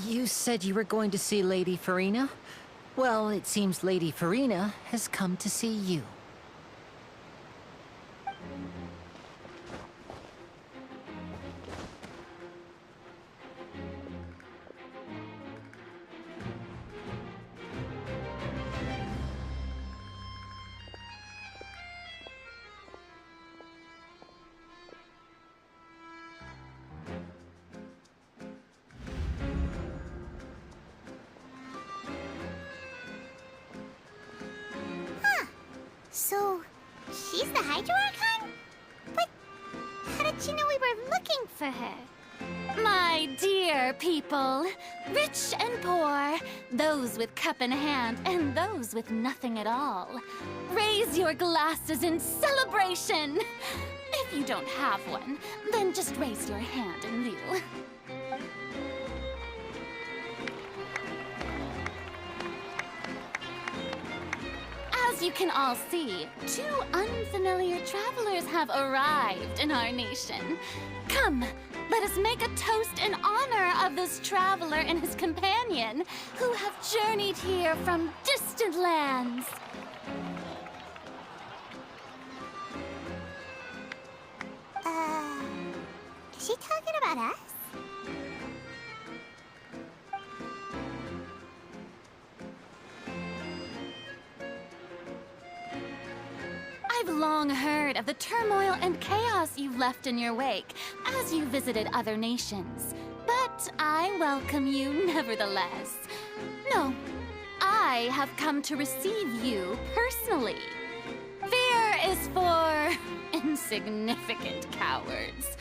You said you were going to see Lady Farina? Well, it seems Lady Farina has come to see you. So, she's the Hydro Archon? But how did she know we were looking for her? My dear people, rich and poor, those with cup in hand and those with nothing at all, raise your glasses in celebration! If you don't have one, then just raise your hand in lieu. As you can all see, two unfamiliar travelers have arrived in our nation. Come, let us make a toast in honor of this traveler and his companion who have journeyed here from distant lands. Is she talking about us? I've long heard of the turmoil and chaos you've left in your wake as you visited other nations. But I welcome you nevertheless. No, I have come to receive you personally. Fear is for insignificant cowards.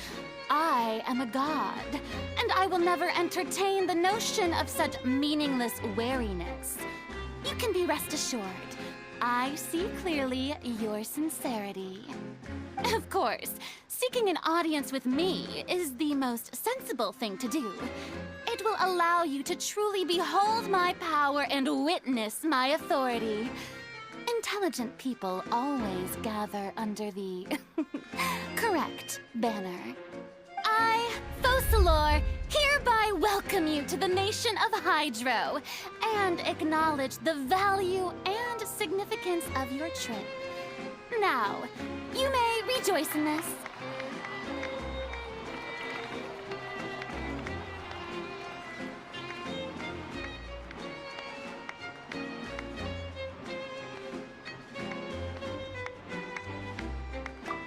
I am a god, and I will never entertain the notion of such meaningless wariness. You can be rest assured. I see clearly your sincerity. Of course, seeking an audience with me is the most sensible thing to do. It will allow you to truly behold my power and witness my authority. Intelligent people always gather under the correct banner. I, Focalor, hereby welcome you to the nation of Hydro and acknowledge the value and significance of your trip. Now, you may rejoice in this.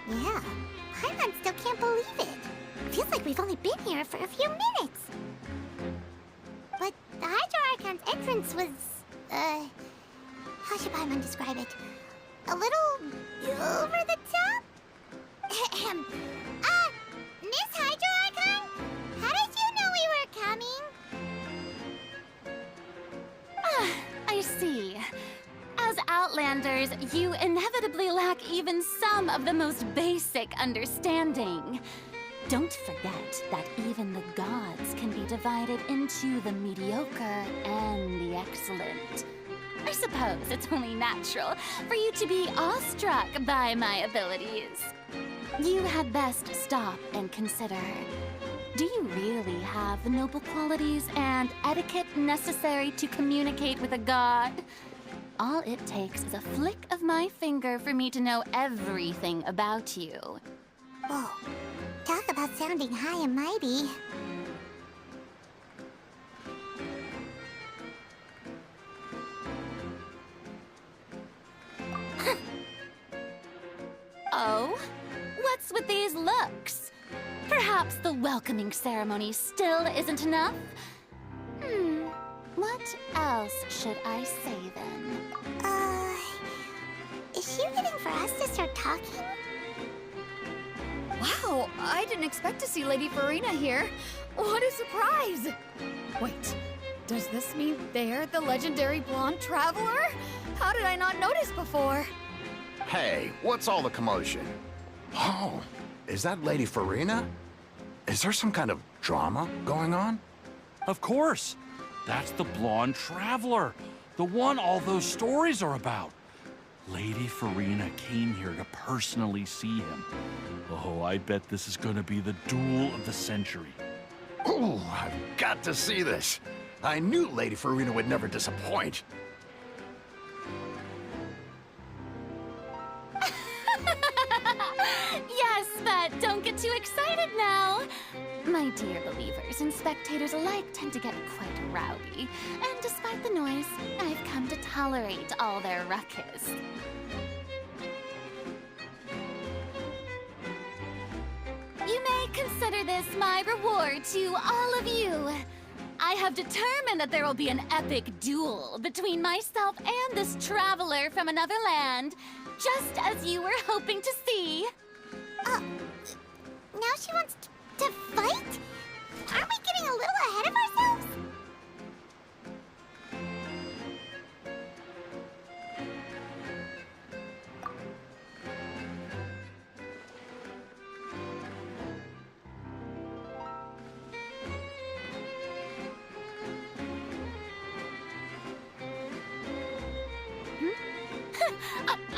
Yeah, Paimon still can't believe it. Feels like we've only been here for a few minutes. But the Hydro Archon's entrance was, how should Paimon describe it? A little over the top? Ahem. Miss Hydro Archon? How did you know we were coming? I see. As Outlanders, you inevitably lack even some of the most basic understanding. Don't forget that even the gods can be divided into the mediocre and the excellent. I suppose it's only natural for you to be awestruck by my abilities. You had best stop and consider. Do you really have the noble qualities and etiquette necessary to communicate with a god? All it takes is a flick of my finger for me to know everything about you. Whoa. Talk about sounding high and mighty. Oh? What's with these looks? Perhaps the welcoming ceremony still isn't enough? What else should I say then? Is she waiting for us to start talking? Wow, I didn't expect to see Lady Farina here. What a surprise! Wait, does this mean they're the legendary blonde traveler? How did I not notice before? Hey, what's all the commotion? Oh, is that Lady Farina? Is there some kind of drama going on? Of course. That's the blonde traveler. The one all those stories are about. Lady Farina came here to personally see him. Oh, I bet this is gonna be the duel of the century. Oh, I've got to see this. I knew Lady Farina would never disappoint. Yes, but don't get too excited now. My dear believers and spectators alike tend to get quite rowdy, and despite the noise, I've come to tolerate all their ruckus. You may consider this my reward to all of you. I have determined that there will be an epic duel between myself and this traveler from another land, just as you were hoping to see. Now she wants to fight? Aren't we getting a little ahead of ourselves?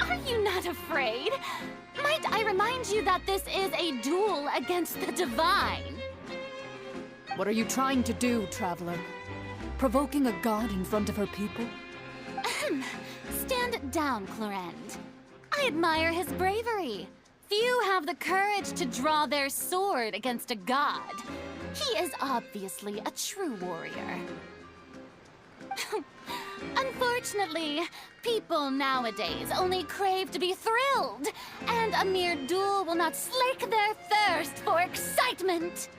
Are you not afraid? Might I remind you that this is a duel against the divine? What are you trying to do, traveler? Provoking a god in front of her people? Stand down, Clorend. I admire his bravery. Few have the courage to draw their sword against a god. He is obviously a true warrior. Unfortunately, people nowadays only crave to be thrilled, and a mere duel will not slake their thirst for excitement.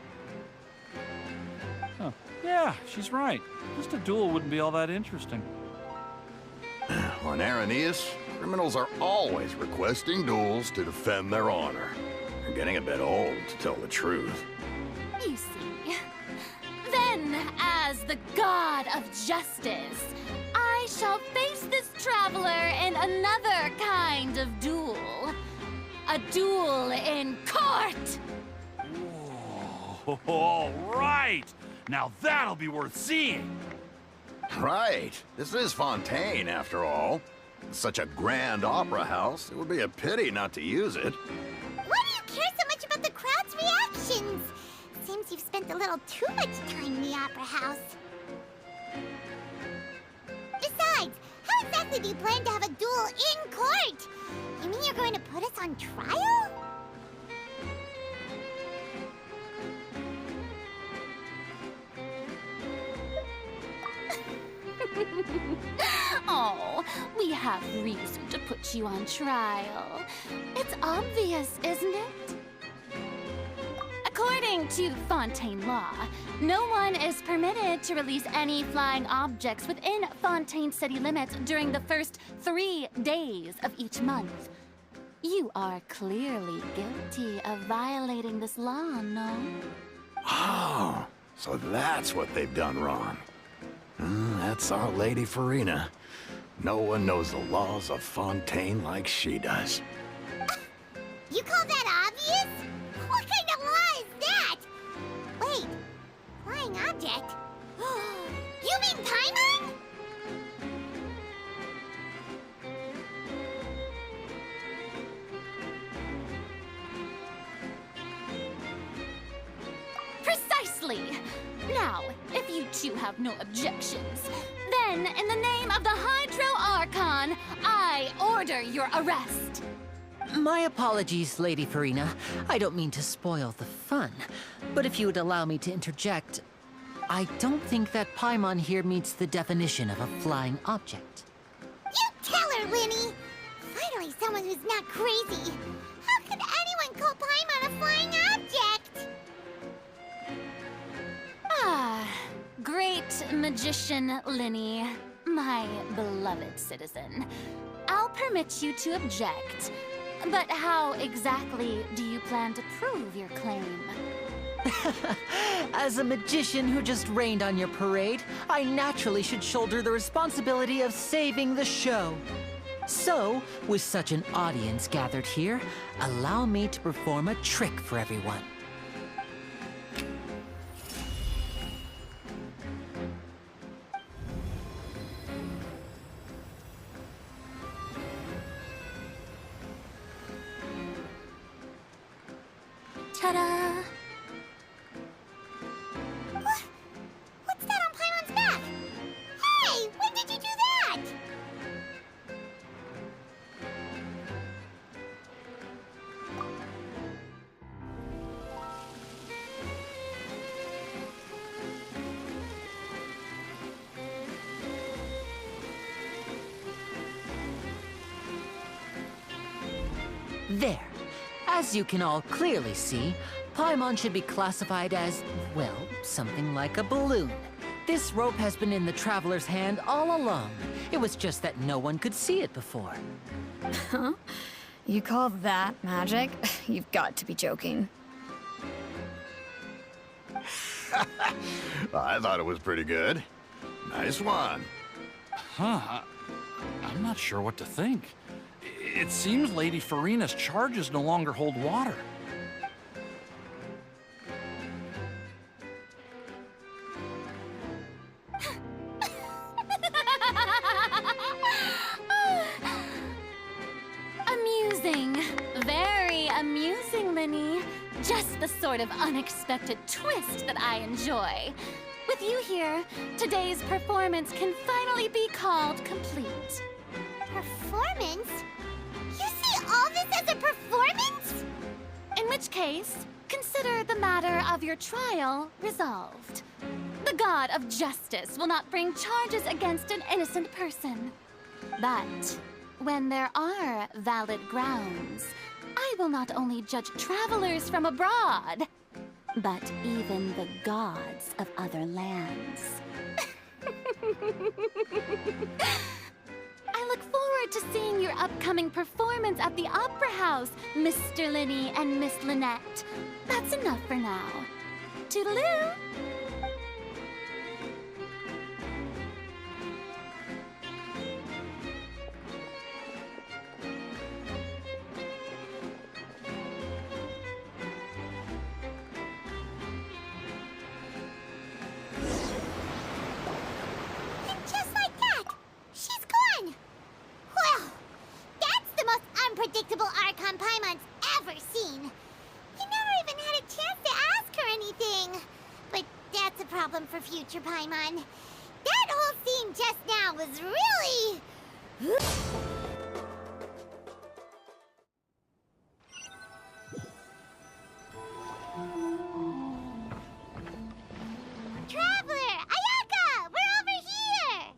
Huh. Yeah, she's right. Just a duel wouldn't be all that interesting. On Aranias, criminals are always requesting duels to defend their honor. They're getting a bit old, to tell the truth. You see. Then, as the god of justice, I shall face this traveler in another kind of duel. A duel in court! Whoa, all right! Now that'll be worth seeing! Right. This is Fontaine, after all. Such a grand opera house, it would be a pity not to use it. Why do you care so much about the crowd's reactions? Seems you've spent a little too much time in the opera house. Besides, how exactly do you plan to have a duel in court? You mean you're going to put us on trial? Oh, we have reason to put you on trial. It's obvious, isn't it? According to Fontaine law, no one is permitted to release any flying objects within Fontaine city limits during the first 3 days of each month. You are clearly guilty of violating this law, no? Oh, so that's what they've done wrong. That's our Lady Farina. No one knows the laws of Fontaine like she does. You call that obvious? What kind of law is that? Wait, flying object? You mean Paimon? Precisely! Now, if you two have no objections, then in the name of the Hydro Archon, I order your arrest. My apologies, Lady Farina. I don't mean to spoil the fun. But if you would allow me to interject, I don't think that Paimon here meets the definition of a flying object. You tell her, Winnie! Finally someone who's not crazy. How could anyone call Paimon a flying object? Ah, great magician Linny, my beloved citizen. I'll permit you to object, but how exactly do you plan to prove your claim? As a magician who just rained on your parade, I naturally should shoulder the responsibility of saving the show. So, with such an audience gathered here, allow me to perform a trick for everyone. Ta-da! There. As you can all clearly see, Paimon should be classified as, well, something like a balloon. This rope has been in the Traveler's hand all along. It was just that no one could see it before. Huh? You call that magic? You've got to be joking. I thought it was pretty good. Nice one. Huh? I'm not sure what to think. It seems Lady Farina's charges no longer hold water. Amusing. Very amusing, Linny. Just the sort of unexpected twist that I enjoy. With you here, today's performance can finally be called complete. Performance? You see all this as a performance? In which case, consider the matter of your trial resolved. The god of justice will not bring charges against an innocent person. But when there are valid grounds, I will not only judge travelers from abroad, but even the gods of other lands. I look forward to seeing your upcoming performance at the Opera House, Mr. Linny and Miss Lynette. That's enough for now. Toodaloo! Unpredictable archon Paimon's ever seen. You never even had a chance to ask her anything. But that's a problem for future Paimon. That whole scene just now was really... Traveler! Ayaka! We're over here!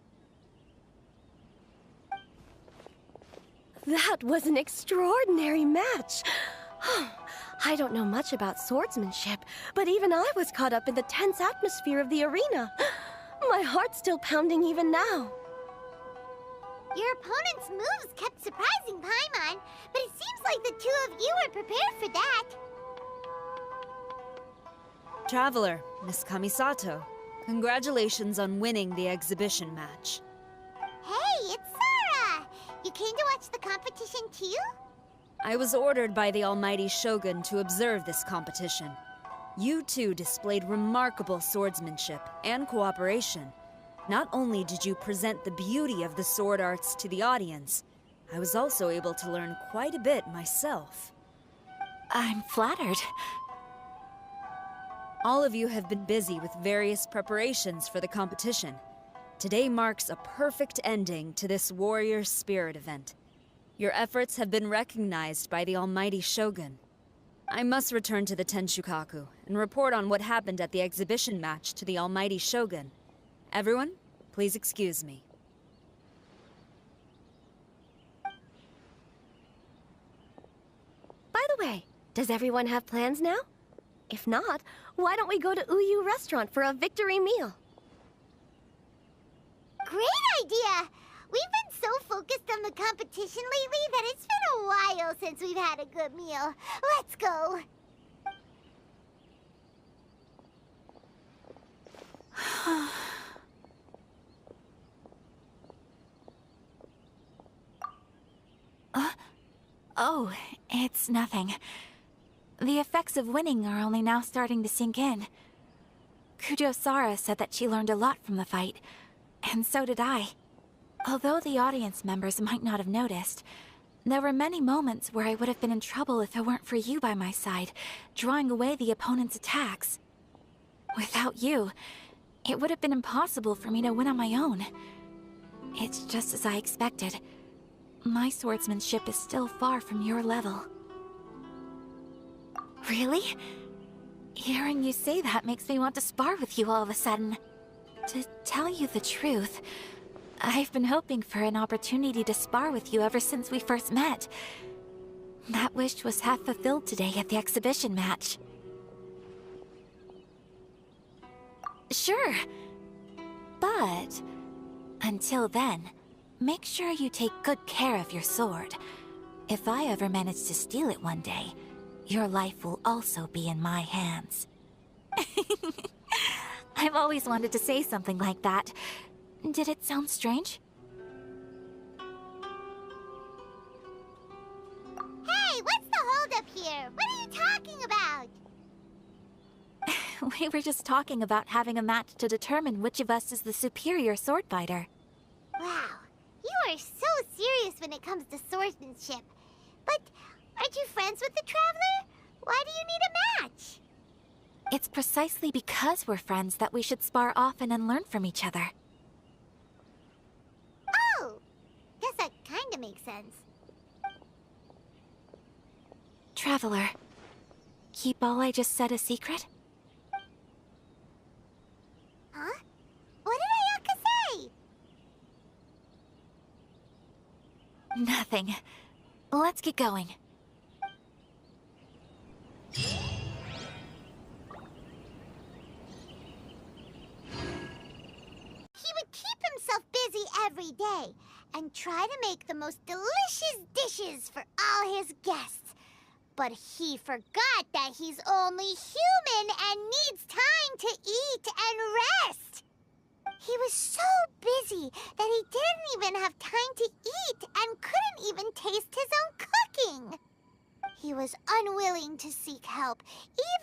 That was an extraordinary match. I don't know much about swordsmanship, but even I was caught up in the tense atmosphere of the arena. My heart's still pounding even now. Your opponent's moves kept surprising Paimon, but it seems like the two of you were prepared for that. Traveler, Miss Kamisato, congratulations on winning the exhibition match. Hey, it's Sora! You came to watch the competition too? I was ordered by the almighty Shogun to observe this competition. You two displayed remarkable swordsmanship and cooperation. Not only did you present the beauty of the sword arts to the audience, I was also able to learn quite a bit myself. I'm flattered. All of you have been busy with various preparations for the competition. Today marks a perfect ending to this Warrior Spirit event. Your efforts have been recognized by the almighty Shogun. I must return to the Tenshukaku and report on what happened at the exhibition match to the almighty Shogun. Everyone, please excuse me. By the way, does everyone have plans now? If not, why don't we go to Uyu Restaurant for a victory meal? Great idea! We've been so focused on the competition lately that it's been a while since we've had a good meal. Let's go! Oh, it's nothing. The effects of winning are only now starting to sink in. Kujo-Sara said that she learned a lot from the fight, and so did I. Although the audience members might not have noticed, there were many moments where I would have been in trouble if it weren't for you by my side, drawing away the opponent's attacks. Without you, it would have been impossible for me to win on my own. It's just as I expected. My swordsmanship is still far from your level. Really? Hearing you say that makes me want to spar with you all of a sudden. To tell you the truth, I've been hoping for an opportunity to spar with you ever since we first met. That wish was half fulfilled today at the exhibition match. Sure. But until then, make sure you take good care of your sword. If I ever manage to steal it one day, your life will also be in my hands. I've always wanted to say something like that. Did it sound strange? Hey, what's the holdup here? What are you talking about? We were just talking about having a match to determine which of us is the superior sword fighter. Wow, you are so serious when it comes to swordsmanship. But aren't you friends with the Traveler? Why do you need a match? It's precisely because we're friends that we should spar often and learn from each other. Oh! Guess that kinda makes sense. Traveler, keep all I just said a secret? Huh? What did Ayaka say? Nothing. Let's get going. He would keep himself busy every day and try to make the most delicious dishes for all his guests. But he forgot that he's only human and needs time to eat and rest. He was so busy that he didn't even have time to eat and couldn't even taste his own cooking. He was unwilling to seek help,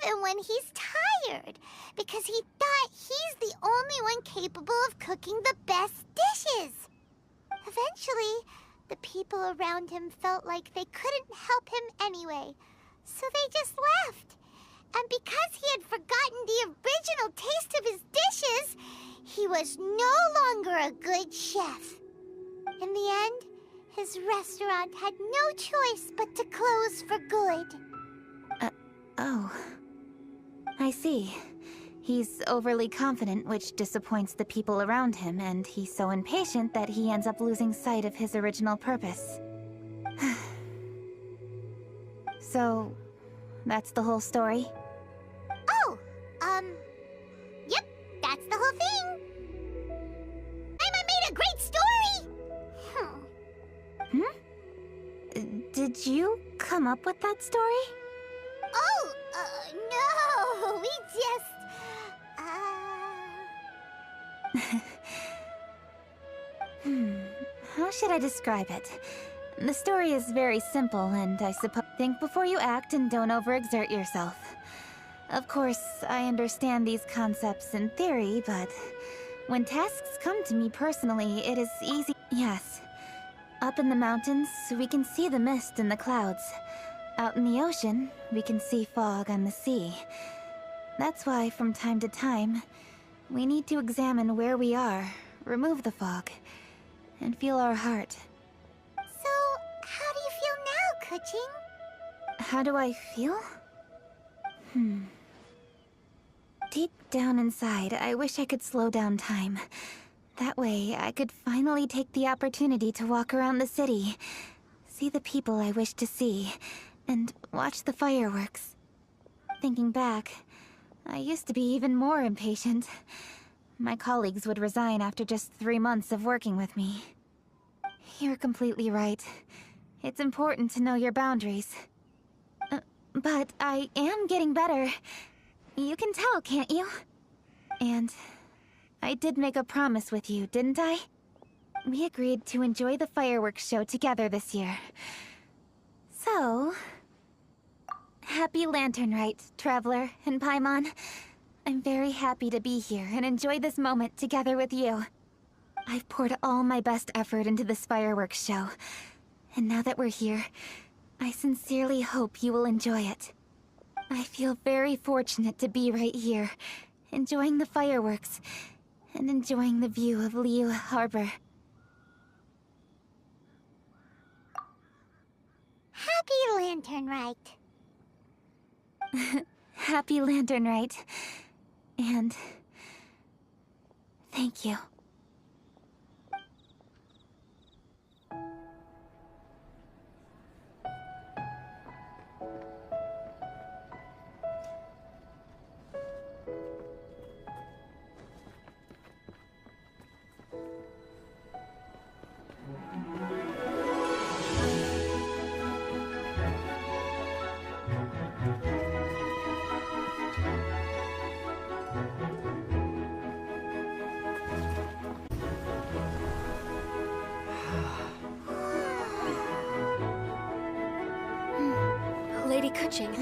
even when he's tired, because he thought he's the only one capable of cooking the best dishes. Eventually, the people around him felt like they couldn't help him anyway, so they just left. And because he had forgotten the original taste of his dishes, he was no longer a good chef. In the end, his restaurant had no choice but to close for good. Oh. I see. He's overly confident, which disappoints the people around him, and he's so impatient that he ends up losing sight of his original purpose. So, that's the whole story? Oh, yep, that's the whole thing. Paimon made a great story! Did you come up with that story? Oh, no, we just, How should I describe it? The story is very simple, and I suppose think before you act and don't overexert yourself. Of course, I understand these concepts in theory, but when tasks come to me personally, it is easy. Yes. Up in the mountains, we can see the mist in the clouds. Out in the ocean, we can see fog on the sea. That's why, from time to time, we need to examine where we are, remove the fog, and feel our heart. So, how do you feel now, Keqing? How do I feel? Deep down inside, I wish I could slow down time. That way, I could finally take the opportunity to walk around the city, see the people I wish to see, and watch the fireworks. Thinking back, I used to be even more impatient. My colleagues would resign after just 3 months of working with me. You're completely right. It's important to know your boundaries. But I am getting better. You can tell, can't you? And I did make a promise with you, didn't I? We agreed to enjoy the fireworks show together this year. So, happy Lantern Rite, Traveler and Paimon. I'm very happy to be here and enjoy this moment together with you. I've poured all my best effort into this fireworks show. And now that we're here, I sincerely hope you will enjoy it. I feel very fortunate to be right here, enjoying the fireworks, and enjoying the view of Liu Harbor. Happy Lantern Rite. Happy Lantern Rite. And thank you. Keqing,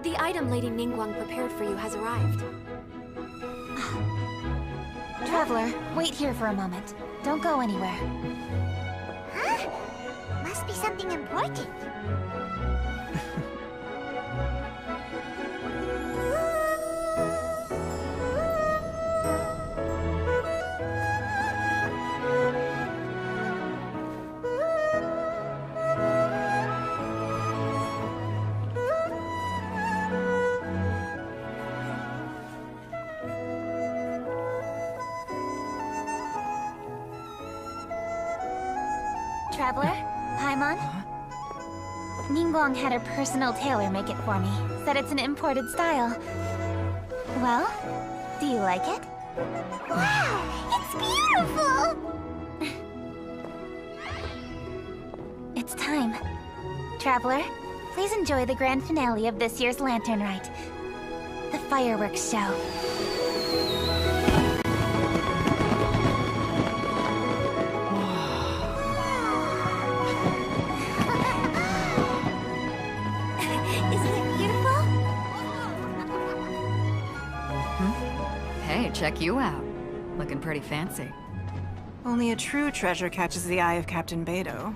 the item Lady Ningguang prepared for you has arrived. Traveler, wait here for a moment. Don't go anywhere. Huh? Must be something important. Traveler, Paimon? Ningguang had her personal tailor make it for me. Said it's an imported style. Well, do you like it? Wow, it's beautiful! It's time. Traveler, please enjoy the grand finale of this year's Lantern Rite. The fireworks show. Hey, check you out. Looking pretty fancy. Only a true treasure catches the eye of Captain Beidou.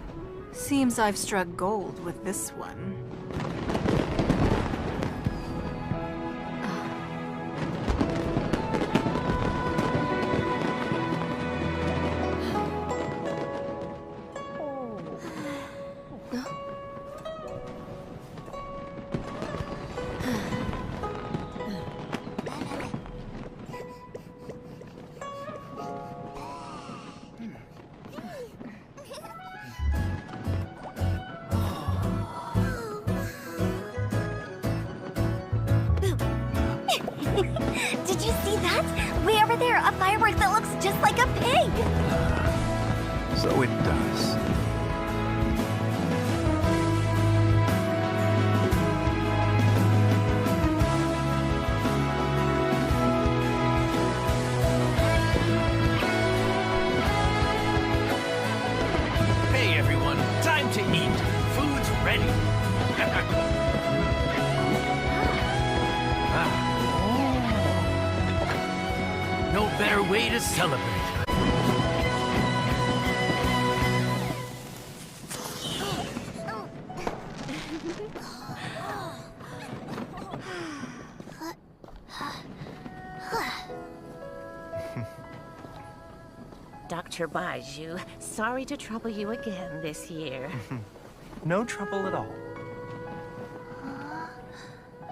Seems I've struck gold with this one. Did you see that? Way over there, a firework that looks just like a pig! So it does. Hey everyone, time to eat. Food's ready. No better way to celebrate. Dr. Baiju, sorry to trouble you again this year. No trouble at all.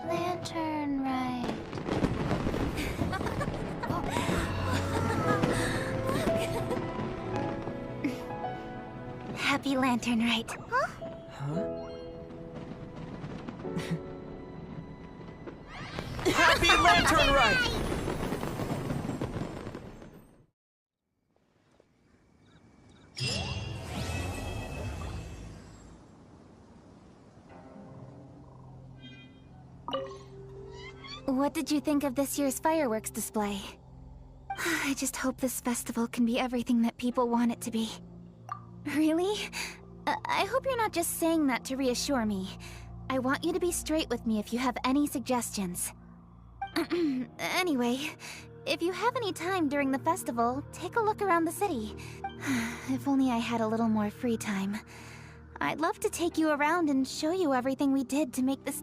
Lantern Rite. Happy Lantern Rite. Huh? Happy Lantern Rite! What did you think of this year's fireworks display? I just hope this festival can be everything that people want it to be. Really? I hope you're not just saying that to reassure me. I want you to be straight with me if you have any suggestions. Anyway, if you have any time during the festival, take a look around the city. If only I had a little more free time. I'd love to take you around and show you everything we did to make this